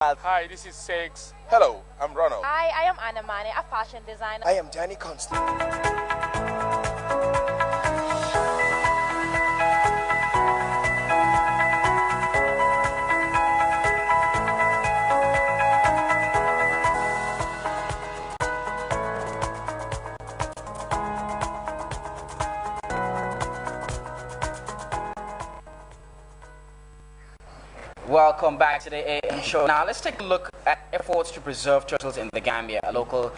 Hi, this is Sex. Hello, I'm Ronald. Hi, I am Anna Mane, a fashion designer. I am Danny Constant. Welcome back to the AM show. Now let's take a look at efforts to preserve turtles in the Gambia. A local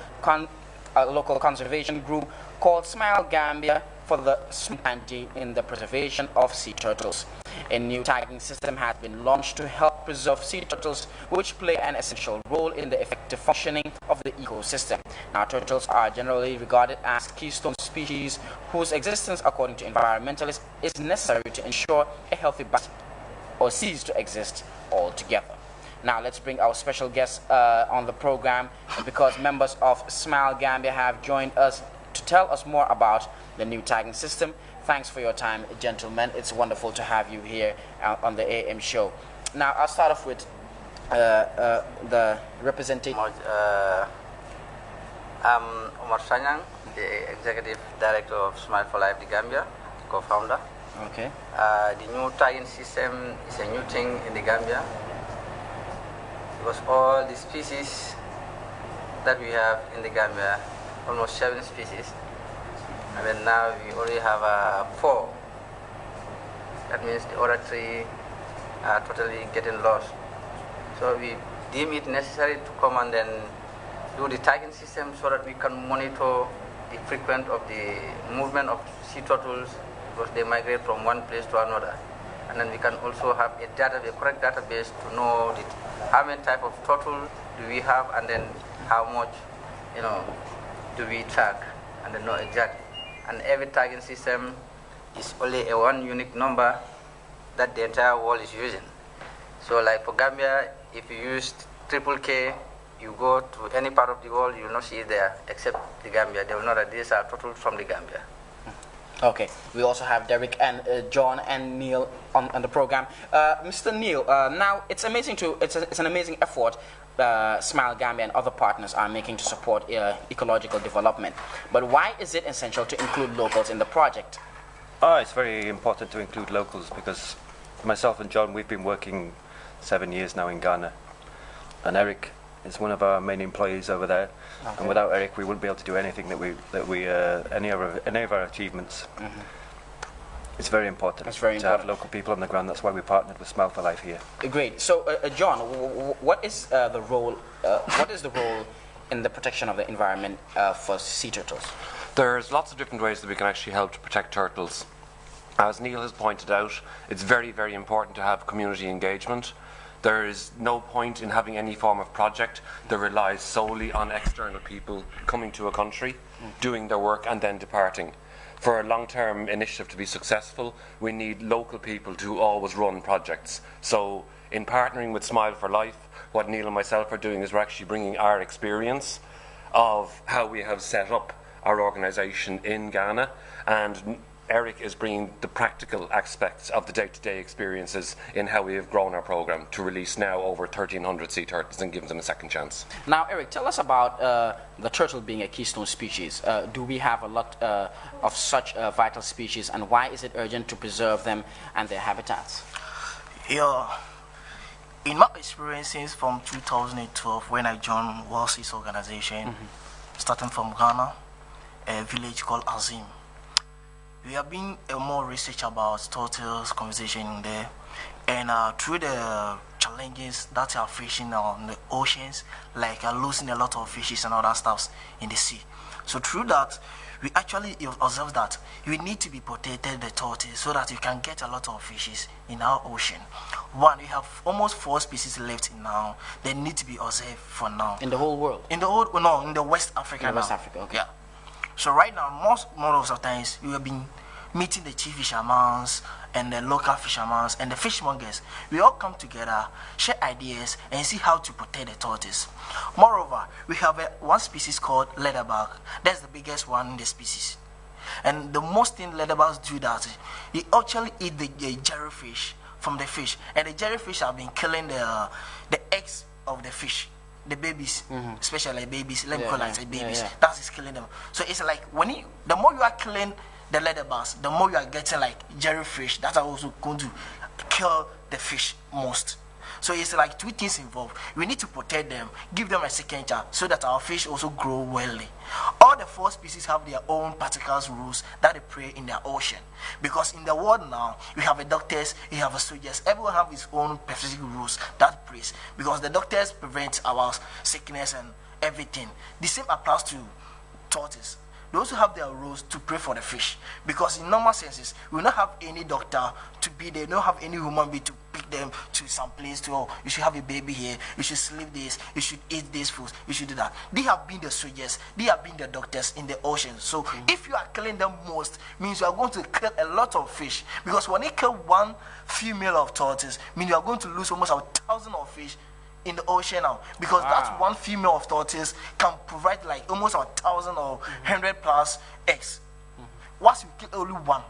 conservation group called Smile Gambia for the strategy in the preservation of sea turtles. A new tagging system has been launched to help preserve sea turtles, which play an essential role in the effective functioning of the ecosystem. Now, turtles are generally regarded as keystone species whose existence, according to environmentalists, is necessary to ensure a healthy balance or cease to exist altogether. Now let's bring our special guest on the program, because members of Smile Gambia have joined us to tell us more about the new tagging system. Thanks for your time, gentlemen. It's wonderful to have you here on the AM show. Now I'll start off with the representative. I'm Omar Sanyang, the Executive Director of Smile For Life, the Gambia, co-founder. Okay. The new tagging system is a new thing in the Gambia, because all the species that we have in the Gambia, almost 7 species, and then now we already have 4. That means the other 3 are totally getting lost. So we deem it necessary to come and then do the tagging system so that we can monitor the frequency of the movement of sea turtles, because they migrate from one place to another. And then we can also have a correct database to know how many type of turtle do we have, and then how much, do we tag, and then know exactly. And every tagging system is only a one unique number that the entire world is using. So like for Gambia, if you use triple K, you go to any part of the world, you will not see it there except the Gambia. They will know that these are turtles from the Gambia. Okay, we also have Derek and John and Neil on the program. Mr. Neil, now it's an amazing effort Smile Gambia and other partners are making to support ecological development. But why is it essential to include locals in the project? It's very important to include locals, because myself and John, we've been working 7 years now in Ghana, and Eric is one of our main employees over there. Okay. And without Eric, we wouldn't be able to do anything any of our achievements. Mm-hmm. It's very important to have local people on the ground. That's why we partnered with Smile For Life here. Great. So, John, what is the role? What is the role in the protection of the environment for sea turtles? There's lots of different ways that we can actually help to protect turtles. As Neil has pointed out, it's very, very important to have community engagement. There is no point in having any form of project that relies solely on external people coming to a country, doing their work and then departing. For a long-term initiative to be successful, we need local people to always run projects. So in partnering with Smile For Life, what Neil and myself are doing is we're actually bringing our experience of how we have set up our organisation in Ghana, and Eric is bringing the practical aspects of the day-to-day experiences in how we have grown our programme to release now over 1,300 sea turtles and give them a second chance. Now, Eric, tell us about the turtle being a keystone species. Do we have a lot of such vital species, and why is it urgent to preserve them and their habitats? Yeah. In my experiences from 2012, when I joined Wildseas organization, starting from Ghana, a village called Azim, we have been more research about turtles, conversation in there, and through the challenges that are facing on the oceans, like losing a lot of fishes and other stuffs in the sea. So through that, we actually observe that we need to be protected the tortoise so that you can get a lot of fishes in our ocean. One, we have almost 4 species left in now. They need to be observed for now. In the whole world? In the West Africa now. West Africa, okay. Yeah. So right now, most of the times, we have been meeting the chief fishermen and the local fishermen and the fishmongers. We all come together, share ideas, and see how to protect the tortoise. Moreover, we have one species called leatherback. That's the biggest one in the species. And the most thing leatherbacks do that, they actually eat the jellyfish from the fish. And the jellyfish have been killing the eggs of the fish, the babies, especially babies, let me Yeah, call yeah, it like babies, yeah, yeah. that is killing them. So it's like the more you are killing the leather bass, the more you are getting like jellyfish that are also going to kill the fish most. So it's like two things involved. We need to protect them, give them a second chance so that our fish also grow wellly. All the four species have their own particular rules that they play in the ocean. Because in the world now, you have a doctors, you have a soldiers, everyone have his own specific rules that plays. Because the doctors prevent our sickness and everything. The same applies to tortoise. They also have their rules to pray for the fish. Because in normal senses, we will not have any doctor to be there, don't have any human being to pick them to some place to, oh, you should have a baby here, you should sleep this, you should eat this food, you should do that. They have been the soldiers, they have been the doctors in the ocean. So if you are killing them most, means you are going to kill a lot of fish. Because when you kill one female of tortoise, means you are going to lose almost 1,000 of fish in the ocean now, because that one female of tortoise can provide like almost 1,000 or 100 plus eggs. Once you kill only one,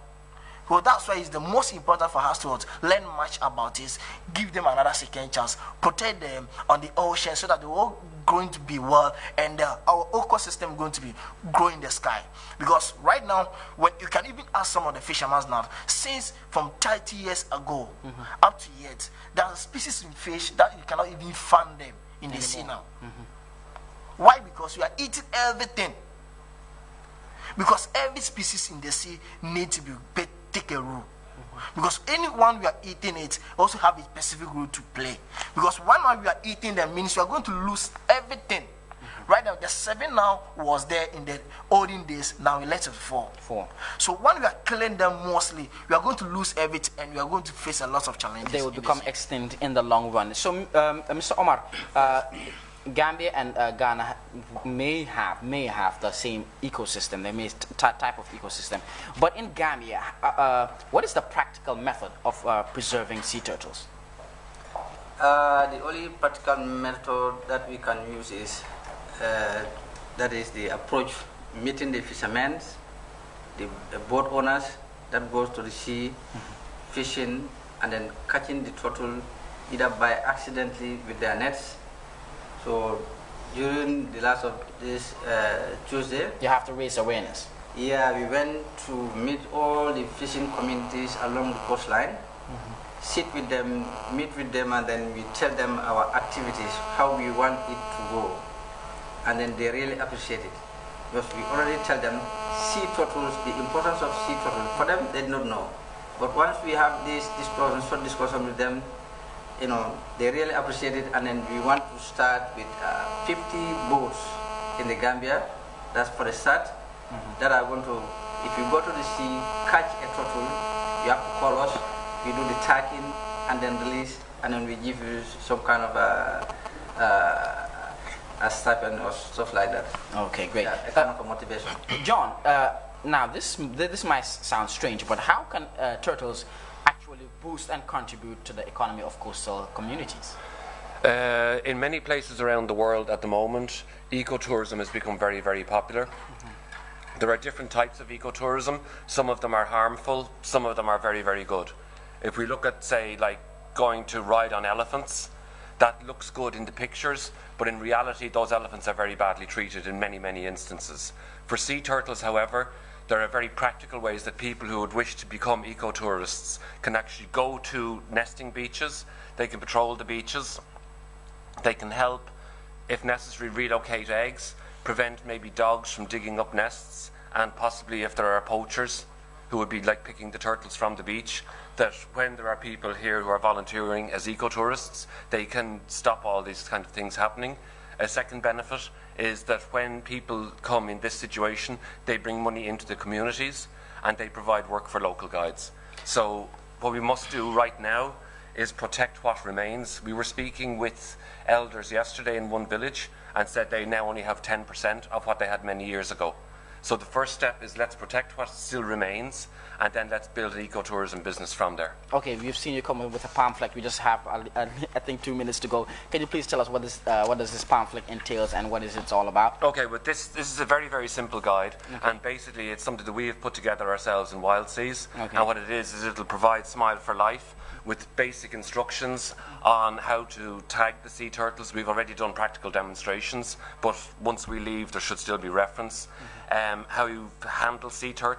well, that's why it's the most important for us to learn much about this, give them another second chance, protect them on the ocean so that they're all going to be well, and our ecosystem going to be growing in the sky. Because right now, when you can even ask some of the fishermen now, since from 30 years ago up to yet, there are species in fish that you cannot even find them in the sea now. Why? Because we are eating everything. Because every species in the sea needs to be take a rule. Because anyone we are eating it also have a specific role to play. Because one we are eating them means we are going to lose everything. Right now, the 7 now was there in the olden days. Now we let it fall. So when we are killing them mostly, we are going to lose everything, and we are going to face a lot of challenges. They will become extinct in the long run. So, Mr. Omar, Gambia and Ghana may have the same ecosystem, they may type of ecosystem. But in Gambia, what is the practical method of preserving sea turtles? The only practical method that we can use is that is the approach, meeting the fishermen, the boat owners that goes to the sea, fishing, and then catching the turtle either by accidentally with their nets. So during the last of this Tuesday, you have to raise awareness. Yeah, we went to meet all the fishing communities along the coastline, sit with them, meet with them, and then we tell them our activities, how we want it to go. And then they really appreciate it. Because we already tell them sea turtles, the importance of sea turtles. For them, they don't know. But once we have this short discussion with them, you know, they really appreciate it. And then we want to start with 50 boats in the Gambia. That's for the start. That are going to, if you go to the sea, catch a turtle, you have to call us. We do the tagging and then release, and then we give you some kind of a stipend or stuff like that. Okay, great. Yeah, a kind of a motivation. John, now this might sound strange, but how can turtles actually boost and contribute to the economy of coastal communities? In many places around the world at the moment, ecotourism has become very, very popular. There are different types of ecotourism. Some of them are harmful, some of them are very, very good. If we look at, say, like going to ride on elephants, that looks good in the pictures, but in reality those elephants are very badly treated in many, many instances. For sea turtles, however, there are very practical ways that people who would wish to become ecotourists can actually go to nesting beaches. They can patrol the beaches. They can help, if necessary, relocate eggs, prevent maybe dogs from digging up nests, and possibly if there are poachers who would be like picking the turtles from the beach, that when there are people here who are volunteering as ecotourists, they can stop all these kind of things happening. A second benefit is that when people come in this situation, they bring money into the communities and they provide work for local guides. So what we must do right now is protect what remains. We were speaking with elders yesterday in one village and said they now only have 10% of what they had many years ago. So the first step is let's protect what still remains, and then let's build an ecotourism business from there. Okay, we've seen you come with a pamphlet. We just have, I think, 2 minutes to go. Can you please tell us what does this pamphlet entails and what is it all about? Okay, but this is a very, very simple guide, and basically it's something that we have put together ourselves in Wildseas. And what it is it'll provide Smile for Life with basic instructions on how to tag the sea turtles. We've already done practical demonstrations, but once we leave there should still be reference. How you handle sea turtles.